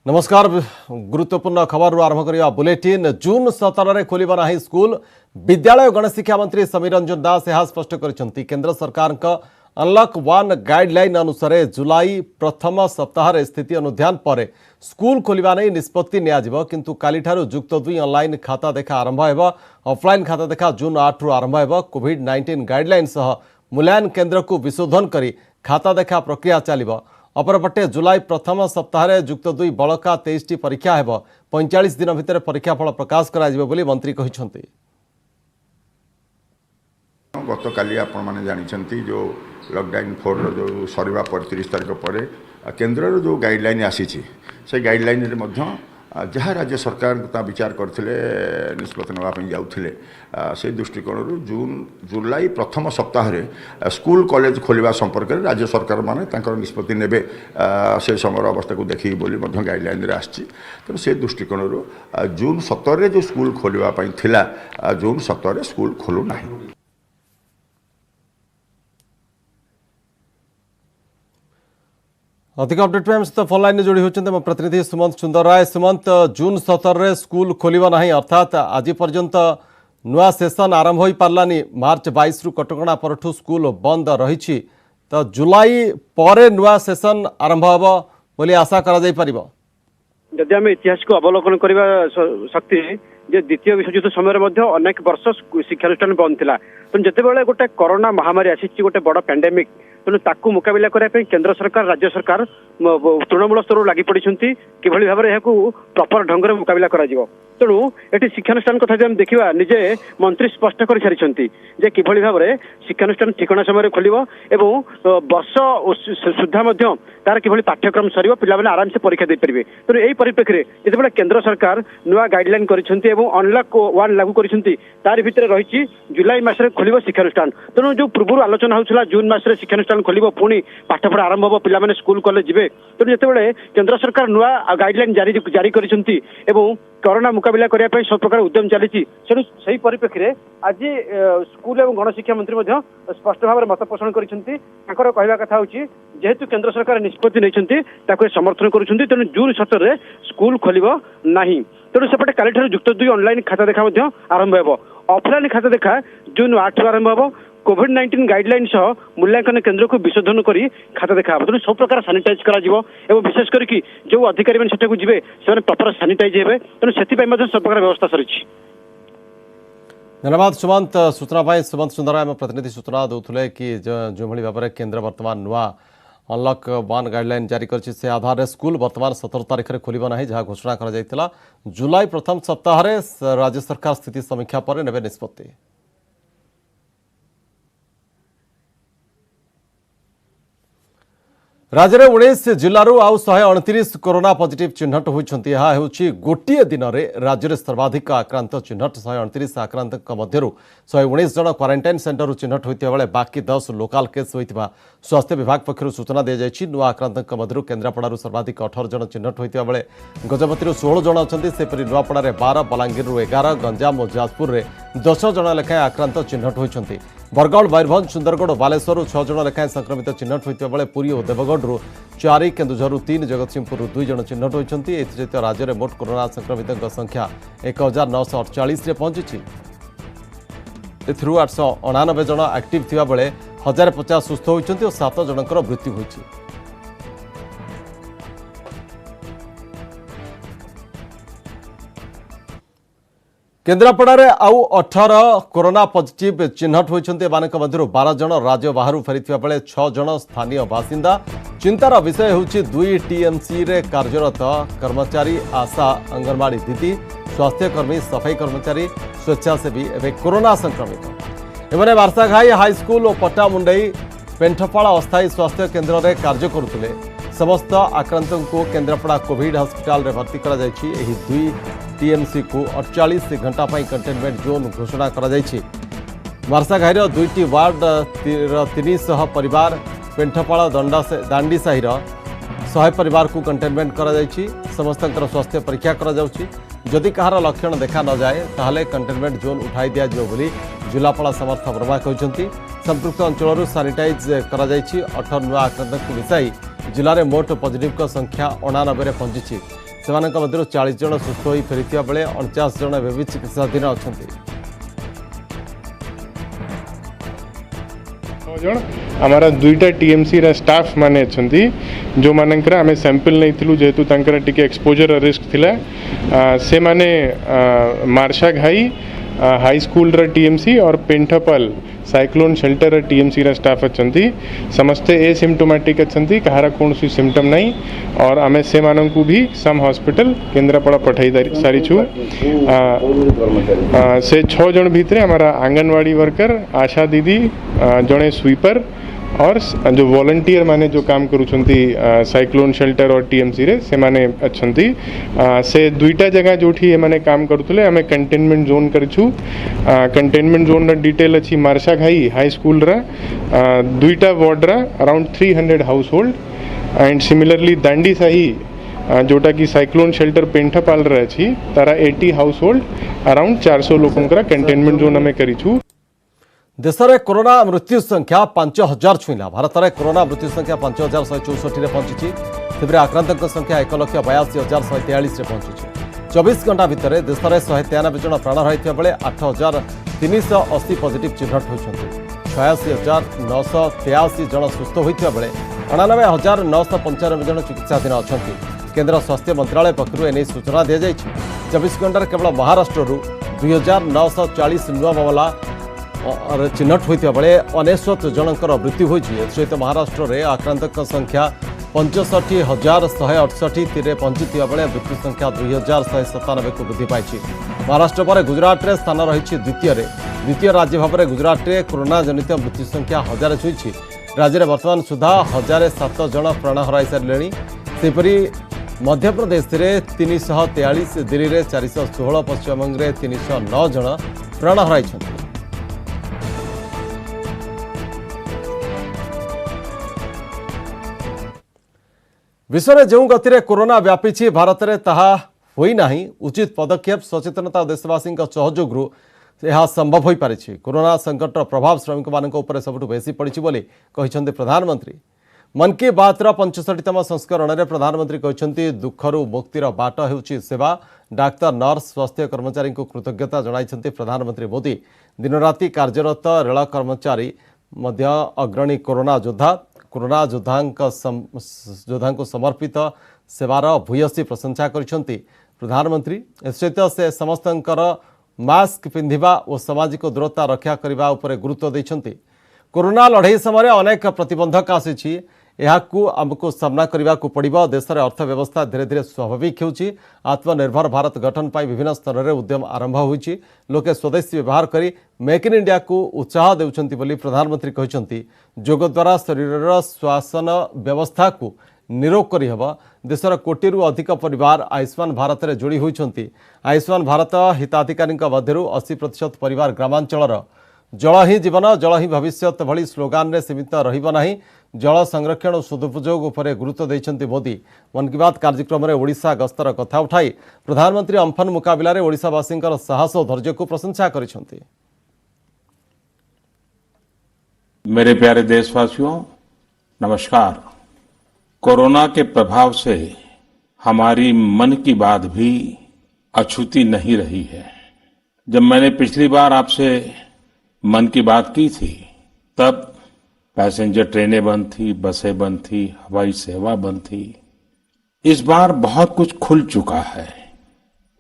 नमस्कार गुरुत्वपूर्ण खबर आरंभ करवा बुलेटिन जून 17 में खोल ना स्कूल विद्यालय गणशिक्षा मंत्री समीर रंजन दास यह स्पष्ट कर केंद्र सरकार अनलॉक 1 गाइडलाइन अनुसार जुलाई प्रथम सप्ताह स्थिति अनुध्यान पर स्कूल खोलने नहीं निष्पत्ति किंतु काली युक्त 2 ऑनलाइन खाता देखा आरंभ हो ऑफलाइन खाता देखा जून 8 रु आरंभ हो कोविड-19 गाइडलाइन सह मूल्यांकन केन्द्र को विशोधन कर खाता देखा प्रक्रिया चलो अपरपटे जुलाई प्रथम सप्ताह युक्त 2 बड़का 23 परीक्षा हेब 45 दिन भितर परीक्षाफल प्रकाश कर मंत्री कहते गत काली आपण जानी जो लॉकडाउन 4 जो सरवा पर 30 तारीख पर केन्द्र जो गाइडलाइन आसी से गाइडलाइन जहाँ राज्य सरकार विचार करते निष्पत्ति नापी जाऊे से दृष्टिकोण जून जुलाई प्रथम सप्ताह स्कूल कॉलेज खोलवा संपर्क में राज्य सरकार माने निष्पत्ति ने से समय अवस्था को देखिए बोली गाइडलाइन आसी तेणु से दृष्टिकोण जून 17 जो स्कूल खोलवाई थिला जून 17 स्कूल खोलू ना। अधिक अपडेट में सहित फोन लाइन जोड़ी होती मो प्रतिनिधि सुमंत सुंदर राय। सुमंत जून 17 स्कूल खोल ना अर्थात आज पर्यंत नुआ सेशन आरंभ हो पारानी मार्च 22 रु कटकणा परठू स्कूल बंद रही तो जुलाई पर नुआ सेशन आरंभ हम बोली आशा करा जदि आम इतिहास को अवलोकन करने शक्ति जे द्वितीय विश्वयुद्ध समय अनेक वर्ष शिक्षानुष्ठान बंद था तेणु जिते गोटे कोरोना महामारी आसी गोटे बड़ पैंडेमिक तेणु ताकू मुकाबिला करने केंद्र सरकार राज्य सरकार तृणमूल स्तर लगी पड़ी कि भाव में प्रपर ढंग से मुकाबिला कर तेणु ये शिक्षानुष्ठान कथा जब देखा निजे मंत्री स्पष्ट कर सारी कि भाव में शिक्षानुष्ठान ठिकना समय खोल वर्ष सुधा तार कि पाठ्यक्रम सर पे आराम से परीक्षा दे पारे तेणु यही परिप्रेक्षी जिते केंद्र सरकार नुआ गाइडलाइन अनलॉक 1 लागू कर भितर रही जुलाई मसरे खोल शिक्षानुष्ठान तेणु जो पूर्व आलोचना होता जून मसरे शिक्षानुष्ठान खोल पुणी पाठपढ़ आरंभ हम पे स्कूल कॉलेज जी तेणु जिते केंद्र सरकार नुआ गाइडलाइन जारी कर कोरोना मुकाबिला करने सब प्रकार उद्यम चली तेणु से परिप्रेक्षी आज स्कूल और गणशिक्षा मंत्री स्पष्ट भाव में मत पोषण कर कथा हूँ जेहेतु केंद्र सरकार निष्पत्ति नहीं समर्थन करुँच तेणु जून 17 स्कूल खोल ना तेणु सेपटे काली युक्त 2 ऑनलाइन खाता देखा आरंभ हो ऑफलाइन खाता देखा जून 8 रु आरंभ हो कोविड-19 गाइडलाइन सह मूल्यांकन केन्द्र को विशोधन कर खाता देखा तेणु सब प्रकार सानिटाइज कर विशेष करके जो अधिकारी मैंने सेठा जी से प्रपर सानिटाइज हे तेणु से सब प्रकार व्यवस्था सरी। धन्यवाद सुमंत सूचना सुमंत सुंदर आम प्रतिनिधि सूचना दूसरे कि जो भाव में केन्द्र बर्तमान नुआ अनलॉक 1 गाइडलाइन जारी कर आधार स्कूल बर्तमान 17 तारीख में खोल ना जहाँ घोषणा कर जुलाई प्रथम सप्ताह राज्य सरकार स्थिति समीक्षा पर ने निष्पत्ति। राज्य में 19 जिलूर आउ 129 कोरोना पॉजिटिव चिन्हट होती गोटे दिन में राज्य में सर्वाधिक आक्रांत चिन्हट 129 आक्रांत मध्य 119 जन क्वारंटाइन सेंटर चिन्हट होता बेले बाकी 10 लोकाल केस होता स्वास्थ्य विभाग पक्षर सूचना दी जाएगी। नुआ आक्रांत मध्य केन्द्रापड़ार सर्वाधिक 18 जन चिन्हट होता बेले गजपति 16 जन अच्छा सेपरी नुआपड़ा 12 बलांगीर 11 गंजाम और जाजपुर में 10 जन लेखाएं आक्रांत चिन्हट होती बरगढ़ मयूरभंज सुंदरगढ़ और बालेश्वर 6 जन लेखाएं संक्रमित चिन्हट होता बेले पुरी और देवगढ़ 4 केन्दुझर 3 जगतसिंहपुर 2 जन चिन्हट होती सहित राज्य में मोट कोरोना संक्रमित संख्या 1948 पहुंची 899 जन एक्टिव थिबा बेले 1050 सुस्थ होती और 7 जनकर मृत्यु होती। केन्द्रापड़ा आउ 18 कोरोना पॉजिटिव चिन्हट होती 12 जन राज्य बाहर फेरी बेले 6 जन स्थानीय बासिंदा। चिंतार विषय होची 2 टीएमसी रे कार्यरत कर्मचारी आशा अंगनवाड़ी दीदी स्वास्थ्यकर्मी सफाई कर्मचारी स्वेच्छासेवी एवं कोरोना संक्रमित एवं बारसाघाई हाईस्कल और पट्टामुंडई पेंठपाड़ा अस्थायी स्वास्थ्य केन्द्र में कार्य करुले समस्त आक्रांत को केन्द्रापड़ा कोविड हस्पिटाल में भर्ती कर 2 टीएमसी को 48 घंटा कंटेनमेंट जोन घोषणा कर बारसाघाई 2टी वार्ड 300 परिवार पेंठपाड़ा दांडी साहिर 100 परिवार को कंटेनमेंट कर समस्त स्वास्थ्य परीक्षा जदि कहार लक्षण देखा न जाए ताहले कंटेनमेंट जोन उठाई दिया बोली जिलापाल समर्थ वर्मा कहते संपृक्त अंचल सानिटाइज कर 18 नुआ आक्रांत को मिसाई जिले में मोट पॉजिटिव संख्या 89 पहुंची ସେମାନଙ୍କ ମଧ୍ୟରୁ 40 ଜଣ ସୁସ୍ଥ ହୋଇ ଫେରିଥିବା ବେଳେ 49 ଜଣ ଏବେ ବି ଚିକିତ୍ସାଧୀନ ଅଛନ୍ତି। हमारा दुईटा टीएमसी रा स्टाफ माने अछंती जो मानकर आमे सैंपल नहीं थिलु जेतु तांकर टिके एक्सपोजर रिस्क थिला से माने मार्शा घाई हाई स्कूल रा टीएमसी और पेंठपल साइक्लोन शेल्टर टीएमसी रा स्टाफ अछंती समस्ते एसिम्टोमेटिक अछंती कहारा कौन सी सिम्टम नहीं और आमे से मानन को भी सम हॉस्पिटल केंद्रापड़ा पठाई सारी छु से 6 जन भितरे हमारा आंगनवाड़ी वर्कर आशा दीदी जड़े स्वीपर और जो वॉलंटियर माने जो काम करूछंती साइक्लोन शेल्टर और टीएमसी रे से माने अच्छंती से दुईटा जगह जोठी ए माने काम करथुले हमें कंटेनमेंट जोन करछु कंटेनमेंट जोन रा डिटेल अछि मार्शा घाई हाई स्कूल रा दुईटा वार्ड रा around 300 household and similarly Dandi Sahi जोटा कि साइक्लोन शेल्टर पेंठापाल रा अछि तारा 80 हाउस होल्ड अराउंड 400 लोकंकरा कंटेनमेंट जोन हमें करिछु। देश में कोरोना मृत्यु संख्या 5000 छुईला। भारत में कोरोना मृत्यु संख्या 5164 पहुंची। तेरे आक्रांतों संख्या 1,82,143 पहुंची। 24 घंटा भितर देश में 193 जन प्राण हराई बेले 8,380 पॉजिटिव चिन्हट होती। 86,983 जन सुस्थ होता बेले 99,995 जन चिकित्साधीन अच्छा। केंद्र स्वास्थ्य मंत्रालय पक्षर एने सूचना दी जाएगी। 24 घंटे केवल महाराष्ट्र 2,940 नुआ मामला चिन्हट होता बेले 69 जनकर मृत्यु होती। सहित महाराष्ट्र में आक्रांतों संख्या 65,168 तीरे पहुंची बेले मृत्यु संख्या 2,197 को वृद्धि पाई। महाराष्ट्र पर गुजरात में स्थान रही द्वितीय राज्य भाव में गुजरात में कोरोना जनित मृत्यु संख्या 1000 छुई। राज्य में बर्तमान सुधा 1007 जन प्राण हराई सारे। सेपरी मध्यप्रदेश में 343, दिल्ली में 416, पश्चिमबंग में 309 जन प्राण हराई। विश्व में जो गति में कोरोना व्यापी भारत में ताहा होई नाही। उचित पदक्षेप सचेतनता और देशवासी सहयोगु यह संभव हो पारी। कोरोना संकट प्रभाव श्रमिक मान सबुठ बेसी पड़ी प्रधानमंत्री। मन की बात 65तम संस्करण में प्रधानमंत्री कहते दुखरू मुक्तिर बाट होउछि सेवा। डाक्तर नर्स स्वास्थ्य कर्मचारी को कृतज्ञता जणाइछन्ति प्रधानमंत्री मोदी। दिन राति कार्यरत रेल कर्मचारी मध्य अग्रणी कोरोना योद्धा को समर्पित सेवार भूयसी प्रशंसा करिसेंति प्रधानमंत्री। सहित से समस्तंकर मास्क पिंधिबा और सामाजिक दूरता रक्षा करने उपर गुरुत्व देइछन्ति। कोरोना लड़ाई समय अनेक प्रतिबंधक आसी आमको सामना करने को पड़ो। देश में अर्थव्यवस्था धीरे धीरे स्वाभाविक होउछि। आत्मनिर्भर भारत गठन पर विभिन्न स्तर में उद्यम आरंभ होइछि। लोके स्वदेशी व्यवहार करी मेक इन इंडिया को उत्साह देउछन्ति बोली प्रधानमंत्री कहते। योग द्वारा शरीर श्वासन व्यवस्था को निरोग करहब। देशर कोटिरु अधिक परिवार आयुष्मान भारत में जोड़ी होइछन्ति। आयुष्मान भारत हिताधिकारी मध्य 80% परिवार ग्रामांचल। जल ही जीवन जल ही भविष्य भली स्लोगान में सीमित रहिब नाही। जल संरक्षण और सदुपयोग उपर गुरुत्व देइछन्ति मोदी। मन की बात कार्यक्रम में ओडिशा गस्तर कथा उठाई प्रधानमंत्री अम्फन मुकाबला ओडिशावासी साहस और धैर्य को प्रशंसा करिसेंति। मेरे प्यारे देशवासियों, नमस्कार। कोरोना के प्रभाव से हमारी मन की बात भी अछूती नहीं रही है। जब मैंने पिछली बार आपसे मन की बात की थी तब पैसेंजर ट्रेनें बंद थी, बसें बंद थी, हवाई सेवा बंद थी। इस बार बहुत कुछ खुल चुका है।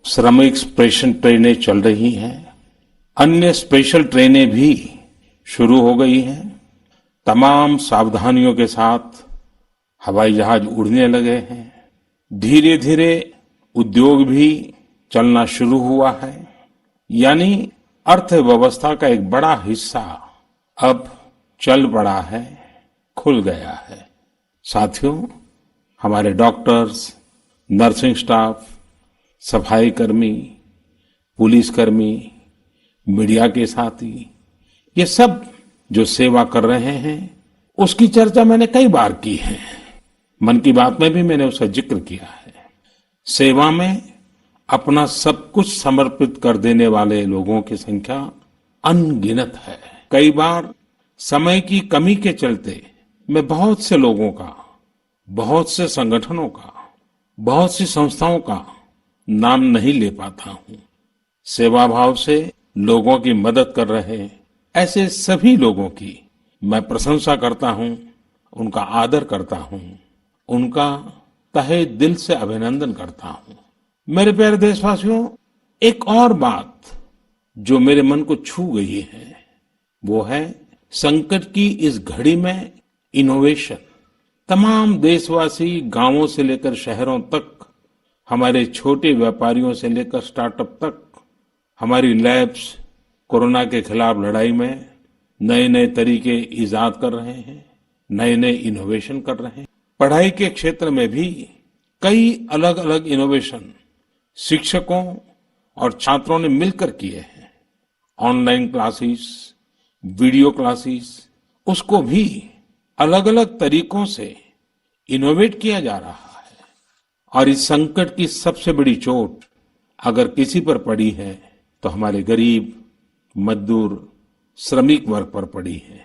श्रमिक स्पेशल ट्रेनें चल रही हैं, अन्य स्पेशल ट्रेनें भी शुरू हो गई हैं। तमाम सावधानियों के साथ हवाई जहाज उड़ने लगे हैं। धीरे धीरे उद्योग भी चलना शुरू हुआ है। यानी अर्थव्यवस्था का एक बड़ा हिस्सा अब चल पड़ा है, खुल गया है। साथियों, हमारे डॉक्टर्स, नर्सिंग स्टाफ, सफाई कर्मी, पुलिसकर्मी, मीडिया के साथी, ये सब जो सेवा कर रहे हैं उसकी चर्चा मैंने कई बार की है। मन की बात में भी मैंने उसका जिक्र किया है। सेवा में अपना सब कुछ समर्पित कर देने वाले लोगों की संख्या अनगिनत है। कई बार समय की कमी के चलते मैं बहुत से लोगों का, बहुत से संगठनों का बहुत सी संस्थाओं का नाम नहीं ले पाता हूं। सेवा भाव से लोगों की मदद कर रहे ऐसे सभी लोगों की मैं प्रशंसा करता हूं, उनका आदर करता हूं, उनका तहे दिल से अभिनंदन करता हूं। मेरे प्यारे देशवासियों, एक और बात जो मेरे मन को छू गई है वो है संकट की इस घड़ी में इनोवेशन। तमाम देशवासी गांवों से लेकर शहरों तक, हमारे छोटे व्यापारियों से लेकर स्टार्टअप तक, हमारी लैब्स कोरोना के खिलाफ लड़ाई में नए नए तरीके इजाद कर रहे हैं, नए नए इनोवेशन कर रहे हैं। पढ़ाई के क्षेत्र में भी कई अलग अलग इनोवेशन शिक्षकों और छात्रों ने मिलकर किए हैं। ऑनलाइन क्लासेस, वीडियो क्लासेस, उसको भी अलग अलग तरीकों से इनोवेट किया जा रहा है। और इस संकट की सबसे बड़ी चोट अगर किसी पर पड़ी है तो हमारे गरीब, मजदूर, श्रमिक वर्ग पर पड़ी है।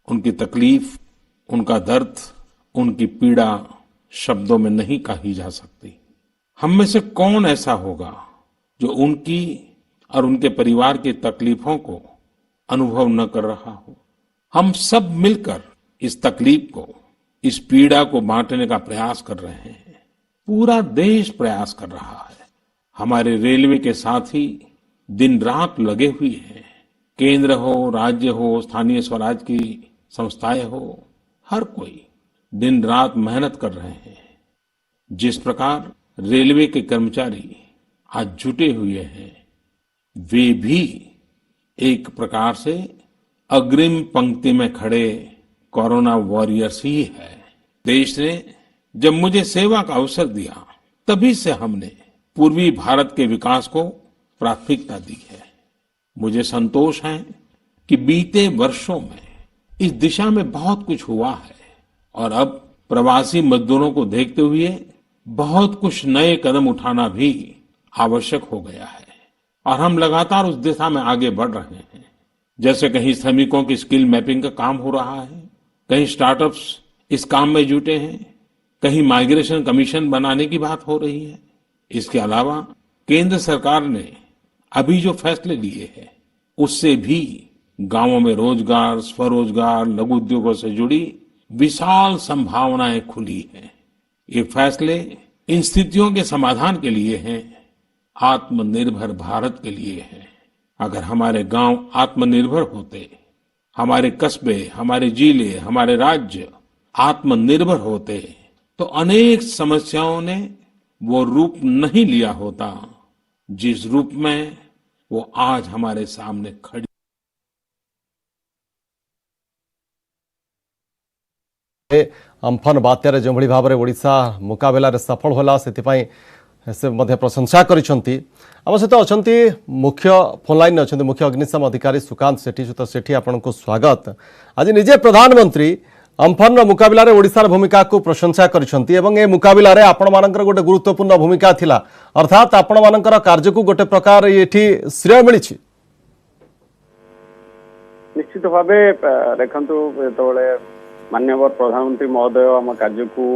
उनकी तकलीफ, उनका दर्द, उनकी पीड़ा शब्दों में नहीं कही जा सकती। हम में से कौन ऐसा होगा जो उनकी और उनके परिवार की तकलीफों को अनुभव न कर रहा हो। हम सब मिलकर इस तकलीफ को, इस पीड़ा को बांटने का प्रयास कर रहे हैं। पूरा देश प्रयास कर रहा है। हमारे रेलवे के साथी दिन रात लगे हुए हैं। केंद्र हो, राज्य हो, स्थानीय स्वराज की संस्थाएं हो, हर कोई दिन रात मेहनत कर रहे हैं। जिस प्रकार रेलवे के कर्मचारी आज जुटे हुए हैं, वे भी एक प्रकार से अग्रिम पंक्ति में खड़े कोरोना वॉरियर्स ही है। देश ने जब मुझे सेवा का अवसर दिया, तभी से हमने पूर्वी भारत के विकास को प्राथमिकता दी है। मुझे संतोष है कि बीते वर्षों में इस दिशा में बहुत कुछ हुआ है और अब प्रवासी मजदूरों को देखते हुए बहुत कुछ नए कदम उठाना भी आवश्यक हो गया है और हम लगातार उस दिशा में आगे बढ़ रहे हैं। जैसे कहीं श्रमिकों की स्किल मैपिंग का काम हो रहा है, कहीं स्टार्टअप्स इस काम में जुटे हैं, कहीं माइग्रेशन कमीशन बनाने की बात हो रही है। इसके अलावा केंद्र सरकार ने अभी जो फैसले लिए हैं, उससे भी गांवों में रोजगार, स्वरोजगार, लघु उद्योगों से जुड़ी विशाल संभावनाएं खुली हैं। ये फैसले इन स्थितियों के समाधान के लिए हैं, आत्मनिर्भर भारत के लिए हैं। अगर हमारे गांव आत्मनिर्भर होते, हमारे कस्बे, हमारे जिले, हमारे राज्य आत्मनिर्भर होते, तो अनेक समस्याओं ने वो रूप नहीं लिया होता जिस रूप में वो आज हमारे सामने खड़ी। अम्फन बात्यारे जो भाव में ओडिशा मुकाबला सफल होला से मध्य प्रशंसा करिसेंती। आम सहित अछंती मुख्य फोन लाइन अच्छे मुख्य अग्निशम अधिकारी सुकांत सेठी। तो सेठी आपको स्वागत। आज निजे प्रधानमंत्री अम्फन मुकाबला ओडिशार भूमिका को प्रशंसा करिसेंती एवं ए मुकाबला रे आपण मानकर गोटे गुरुत्वपूर्ण भूमिका थिला, अर्थात आपण मानकर कार्य को गोटे प्रकार एठी श्रेय मिली। निश्चित भावे देखंतु जेतबेले माननीय प्रधानमंत्री महोदय आम कार्य को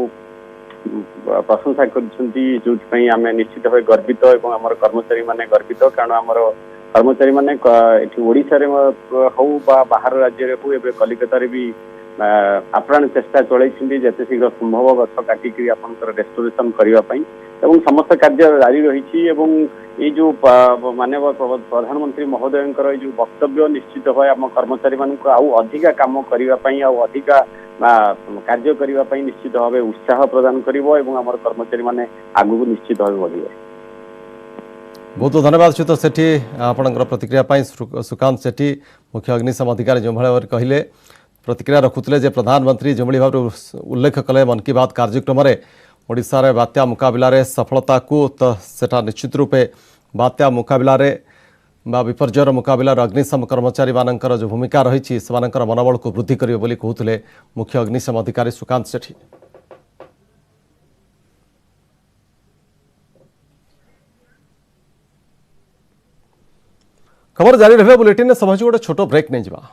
प्रशंसा करछंती, जोथि आम निश्चित भावे गर्वित और आम कर्मचारी माने गर्वित। कारण आम कर्मचारी माने ओडिशा रे हो बा बाहर राज्य रे हो, एबे कलिकता रे भी आप्राण चेष्टा चलैछिंदी जेते शीघ्र संभव गछ काटिकी आपनकर रेस्टोरेशन करिवा पई एवं समस्त कार्य जारी रही। एवं ये जो माननीय प्रधानमंत्री महोदयंकर जो वक्तव्य निश्चित भाव आम कर्मचारी मानक आउ अधिका काम करिवा पई आउ अधिका कार्य करिवा पई निश्चित भाव उत्साह प्रदान करिवो एवं आम कर्मचारी माने आगु निश्चित भाव बढ़िबो। बहुत बहुत धन्यवाद श्रीत सेठी आपणकर प्रतिक्रिया पाई। सुकांत सेठी मुख्य अग्निशम अधिकारी जो भाव कहले प्रतिक्रिया रखुले जे प्रधानमंत्री जो भाव उल्लेख कले मन की बात कार्यक्रम में ओडिशा रे बात्या मुकाबला रे सफलता को, तो सेटा निश्चित रूपे बात्या मुकाबला रे बा विपर्जयर मुकाबला अग्निशम कर्मचारी मानकर जो भूमिका रही सेमानकर मनोबल को वृद्धि करिवे बोली कहते मुख्य अग्निशम अधिकारी सुकांत सेठी। खबर जारी रहे बुलेटिन में समझ गोटे छोट ब्रेक नहीं जा।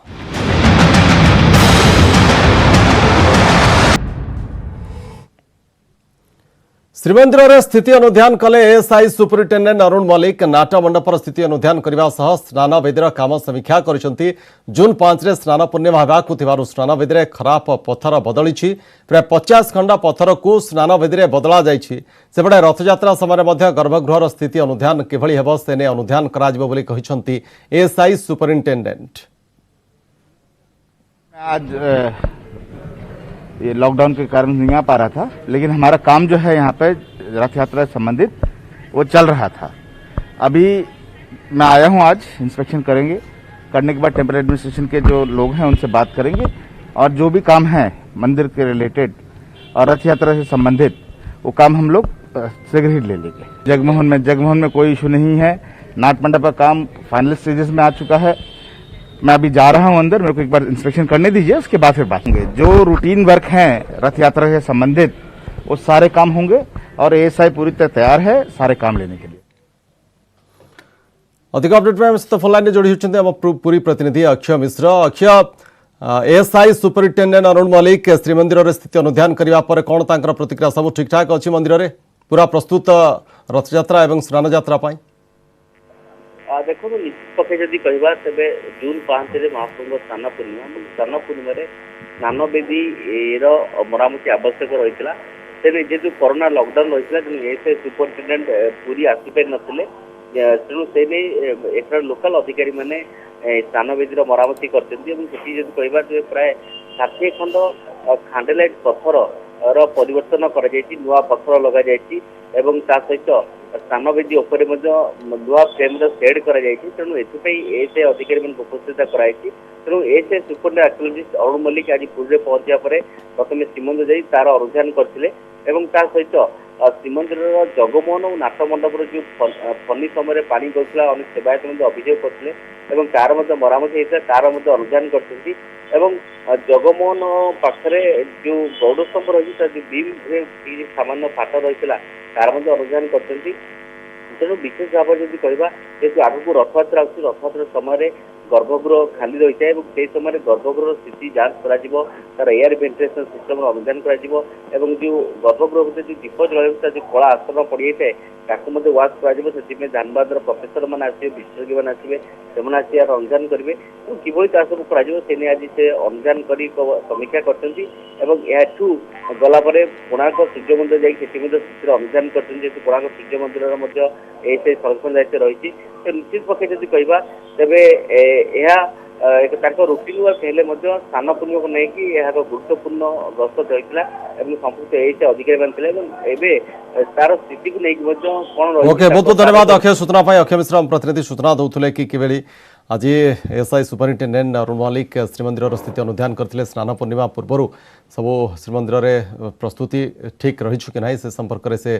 श्रीमंदिर में स्थिति अनुध्यान कले एएसआई सुपरिटेडेंट अरुण मल्लिक नाट मंडपर स्थिति अनुध्यान करने सह स्नान वेदीर काम समीक्षा करिसेंती। जून 5 रे स्नान पूर्णिमा होगाकु थिबारु स्नान वेदी खराब पत्थर बदली प्राय 50 खंड पत्थर को स्नान वेदी बदला जाइछि। सेपटे रथयात्रा समय मध्य गर्भगृहर स्थिति अनुध्यान किभଳି हेबो सेने अनुध्यान कराजिबो बोली कहिसेंती एएसआई सुपरिटेडेंट। आज ये लॉकडाउन के कारण नहीं आ पा रहा था, लेकिन हमारा काम जो है यहाँ पे रथ यात्रा से संबंधित वो चल रहा था। अभी मैं आया हूँ, आज इंस्पेक्शन करेंगे, करने के बाद टेम्पल एडमिनिस्ट्रेशन के जो लोग हैं उनसे बात करेंगे और जो भी काम है मंदिर के रिलेटेड और रथ यात्रा से संबंधित वो काम हम लोग शीघ्र ही ले लेंगे। जगमोहन में कोई इशू नहीं है। नाट मंडप का काम फाइनल स्टेजेस में आ चुका है। मैं अभी जा रहा हूं अंदर, मेरे को एक बार इंस्पेक्शन करने दीजिए, उसके बाद फिर बात होंगे। जो रूटीन वर्क हैं रथ यात्रा से संबंधित वो सारे काम होंगे और एएसआई पूरी तरह तैयार है सारे काम लेने के लिए। अधिक अपडेट में सहित फोन लाइन जोड़ी होती आम पूरी प्रतिनिधि अक्षय मिश्र। अक्षय, एएसआई सुपरिटेडेंट अरुण मल्लिक श्रीमंदिर स्थिति अनुध्यान करने पर कौन तांकर प्रतिक्रिया? सब ठीक ठाक अच्छी मंदिर में पूरा प्रस्तुत रथयात्रा और स्नान यात्रा? देखो निश्चित पक्षे जदि कहवा तेज जून 5 महाप्रभु स्नान पूर्णिमा स्नान वेदी मरामती आवश्यक रही है। तेरे जेहतु कोरोना लॉकडाउन रही है तेणु सुपरिटेडेंट पूरी आसपार नथिले, तेणु से एक लोकल अधिकारी मैंने स्नान वेदी मरामती करती कहवा प्राय 60 खंड खांडेलाइट पत्थर परिवर्तन कर नुआ पत्थर लग सहित स्नान वेदी उपर नुआ फ्रेम सेड कर तेणु एएसआई अधिकारी उपस्थित कराई। तेणु ASI superintendent archaeologist Arun Mallik आज पुरी पहुंचा पर प्रथम श्रीमंदिर जाई तार अनुध्यान करथिले एवं ता सहित श्रीमंदिर जगमोहन और नाट मंडपर जो फनी समय पानी गला अनेक सेवायत अभियोग करते तार मरामती होता तार अनुध्यान करते जगमोहन पाखरे जो गौड़ स्तंभ रही बीम सामान्य फाट रही तार अनुध्यान करते। तेणु विशेष भाव जब कहवा जेहतु आगक रथयात्रा रथयात्रा समय गर्भगृह खाली रही है से समय गर्भगृह स्थिति जांच कर एयर वेंटिलेशन सिस्टम अनुध्यान कर जो गर्भगृह भर जो दीप जल जो कला आस्तरण पड़ जाए ताकू वाश कर धानबाद प्रोफेसर मैंने आसवे विशेषज्ञ मैंने आसवे से अनुध्यान करेंगे किभली सब कर आज से अनुध्यान कर समीक्षा कर गलापर कोणार्क सूर्य मंदिर जाती अनुध्यान कर कोणार्क सूर्य मंदिर एएसआई संरक्षण दायित्व रही। निश्चित पक्षे जब कहवा तेरे एक रूटीन वर्क हेले स्नान पूर्णिमा को लेकिन गुरुत्वपूर्ण गस्त होता संपुक्त एएसआई अधिकारी मैंने तार स्थिति को लेकिन कौन ओके, बहुत बहुत धन्यवाद अक्षय सूचना। अक्षय मिश्र प्रतिनिधि सूचना दौले कि किभଳି आज एएसआई सुपरिटेडेंट अरुण मल्लिक श्रीमंदिर स्थिति अनुध्यान करते स्नान पूर्णिमा पूर्व सब श्रीमंदिर में प्रस्तुति ठीक रही कि ना से संपर्क में से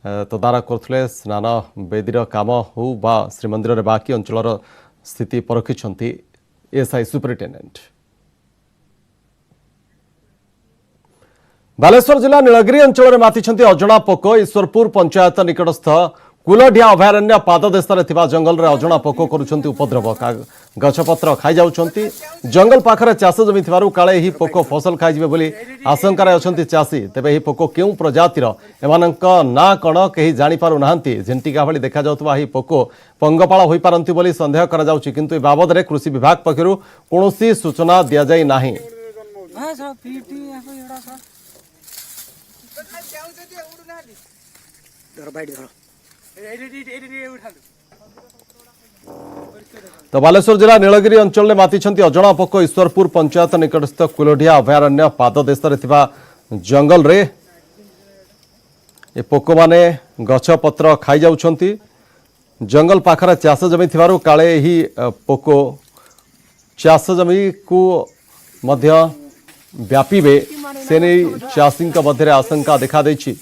तदारख करते स्नान वेदीर काम हो बा श्रीमंदिर बाकी अंचल स्थिति परखिंट एएसआई सुपरिटेडेंट। बालेश्वर जिला नीलगिरी अंचल में माति अजणा पोक। ईश्वरपुर पंचायत निकटस्थ कुलढिया अभयारण्य पाददेश जंगल में अजणा पोक करुछंती उपद्रव। गछपत्र खाई जाउछंती। जंगल पाखरे चाष जमी काले ही पोक फसल खाइजिबे बोली आशंकार अछंती चाषी। तेबे ही पोक केउ प्रजातिर एमानक ना कण केही जानि पारु नाहंती। झिंटिका भली देखा जाउतबा ही पोक पंगपाळ होई पारंती बोली संदेह करा जाउछि, किंतु ए बाबद रे कृषि विभाग पक्षरु कोनोसी सूचना दिया जाई नाही। तो बालेश्वर जिला नीलगिरी अंचल में माति अजणा पोक। ईश्वरपुर पंचायत निकटस्थ कुलढिया अभयारण्य पाददेश जंगल रे ए पोक माने गछ पत्र खाई जाउछंती। जंगल पाखरे चाष जमी थिबारु काले ही पोक चाष जमी को मध्य व्यापीबे से नहीं चाषी मध्य आशंका देखा देछि।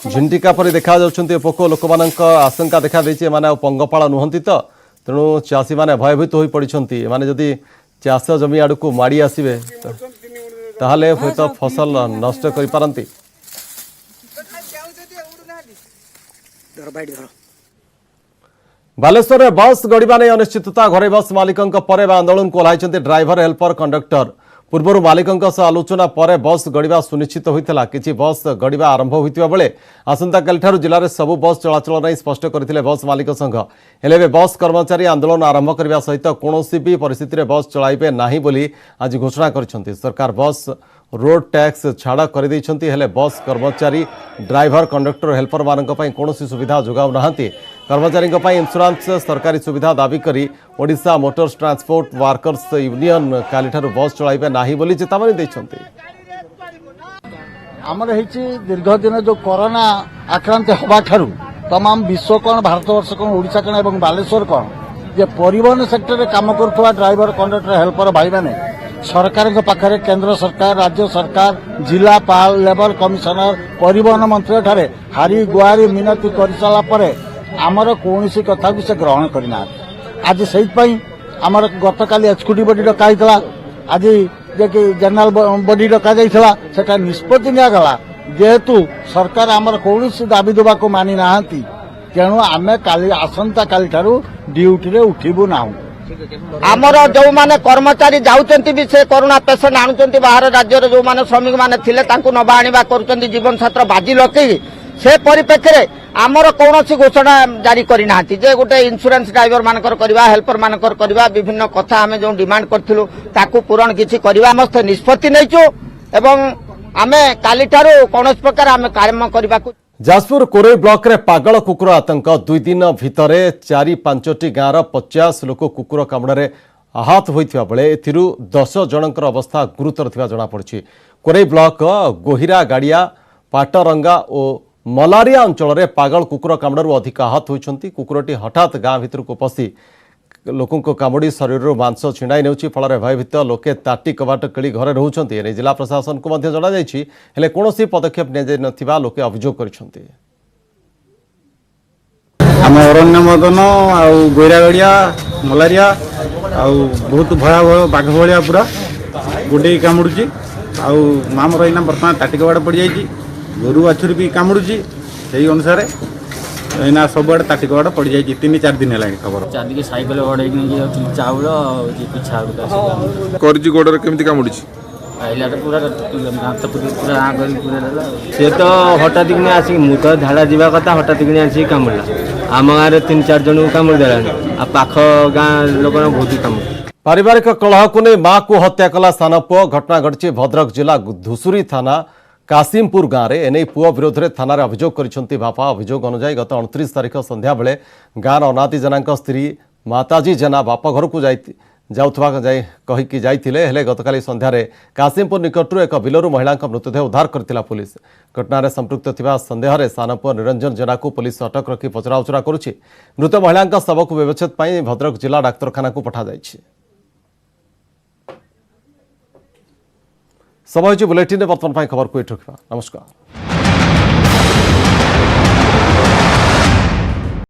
झिंटिका परि देखा जाउछंती पोक लोक मानक आशंका देखा देछि माने पंगपाळ नुहंती तो तेणु चाषी माने भयभीत होई पड़िछंती। माने जदि चाष जमी आड़ को माड़ी आसीबे ताहले हयत फसल नष्ट करि पारंती। बालेश्वर में बस गड़िबा नहीं अनिश्चितता। घरे बस मालिकों पर आंदोलन को ओह्लाइछंती ड्राइवर हेल्पर कंडक्टर। पूर्व मालिकों सह आलोचना पर बस गड़िबा सुनिश्चित होता किसी बस गड़िबा आरंभ होता बेले आसंता जिले में सबू बस चलाचल नहीं स्पष्ट करते बस मालिक संघ हेले बस कर्मचारी आंदोलन आरंभ करने सहित कौन भी परिस्थिति में बस चलाइबे नहीं बोली आज घोषणा कर सरकार बस रोड टैक्स छाड़ कर बस कर्मचारी ड्राइवर कंडक्टर हेल्पर मान कौन सुविधा जोगाऊ ना कर्मचारी इंश्योरेंस सरकारी सुविधा दाबी करी Odisha motors transport workers union काली बस चलाइबे नहीं बोली चेतावनी देछन्ति। आमर दीर्घ दिन जो कोरोना आक्रांत हवा ठारू तमाम विश्व कौन भारतवर्ष कौन ओडिशा कौन एवं बालेश्वर कौन जे परिवहन सेक्टर में काम करुवा ड्राइवर कंडक्टर हेल्पर भाई मैंने सरकार पाखरे केंद्र सरकार राज्य सरकार जिलापाल लेवल कमिशनर परिवहन मंत्री ठारे हारी गुहारी मिनती कर सारा पर आमर कौन कथा भी से ग्रहण करना आज से आमर गतकाली एक्जिक्यूटिव बॉडी डका आज जे कि जनरल बॉडी डका सेटा निष्पत्ति निगला जेहेतु सरकार आमर कौन दाबी देवा को मानि ना तेणु आम काली आसंता काली ठारू ड्यूटी रे उठिबु ना आमर जो माने कर्मचारी जाउचंती भी से कोरोना पेशेंट आणुचंती बाहर राज्य रे जो माने श्रमिक माने थिले तांकु नबा आनिबा करूचंती जीवन छात्र बाजी लके से परिप्रेक्षी आमर कौन घोषणा जारी करना जे गोटे इंश्योरेंस ड्राइवर मानकर करवा हेल्पर मानकर करवा विभिन्न कथा आम जो डिमांड करथिलु ताकू पूरण किछि करवा समस्त निष्पत्ति नैचु एवं आमे काली ठारू कौन प्रकार आमे काम करबा जाजपुर कोरोई ब्लॉक रे पागल कुकुर आतंक 2 दिन भितरे 4-5टी गाँवर 50 लोक कुकुर कामुड़े आहत होता बेले एथिरु 10 जनकर अवस्था गुरुतर थिबा जଣା पड़छि। कोरोई ब्लॉक गोहिरा गाड़िया पाटरंगा और मलारिया अंचल में पागल कुकुर कामुड़ू अधिक आहत होती। कुकुरटी हठात गाँ भितर को पशि लोकों कामुड़ी शरीर मांस छिड़ाई नेउछि फल भयभीत लोके ताटी कबाट किली घरे रोचंती एने जिला प्रशासन को मध्य जणा जायछि हेले कोनोसी पदक्षेप नियाजाय नथिबा लोके अभियोग करिसंती। आम अरण्य मदन आउ गोइरागड़िया मलारिया आउ बहुत भयावह बाघ भाया पूरा गोटे कामुड़ी आउ मामर इना बर्तमान ताटी कबाट पड़ जाइए गोरु बाछुरी भी कामुड़ी से अनुसार एना सबुआड़े ताटी कबाट पड़ जाइए 3-4 दिन है खबर चादी साइकेल गड़े चाउल पिछा करजी गोडर केमती कामुड़ी आइला पूरा पूरा आग सी तो हठात कि आसिक मु तो झाड़ा जावा कथा हठात कि आसिक कामुड़ा आम गाँव में 3-4 जन को कामुड़ी देला पाख गाँ लोक बहुत कामुड़ी। पारिवारिक कलह को नहीं मां को हत्या कला स्थान पुओ घटना घटी भद्रक जिला धुसुरी थाना कासिमपुर गाँव में एने पुओ विरोध में थाना अभियोग कर बापा अभियोग अनुजाई गत 29 तारिख संध्या बेले गाँव अनाती जेना स्त्री माताजी जेना बाप घर को जाउथबा कहीकि जाइथिले हेले गतकाली संध्यारे कासिमपुर निकटरू एक बिलरू महिला मृतदेह उद्धार करथिला पुलिस। घटना संपृक्त थिबा संदेह रे सानपुर निरंजन जेना को पुलिस अटक रखी पचराउचरा करुछि। मृत महिला शव को व्यवच्छेद पई भद्रक जिला डाक्तरखाना को पठा जाइछि। समय बुलेटिन वर्तमान खबर को एठु रखिबा। नमस्कार।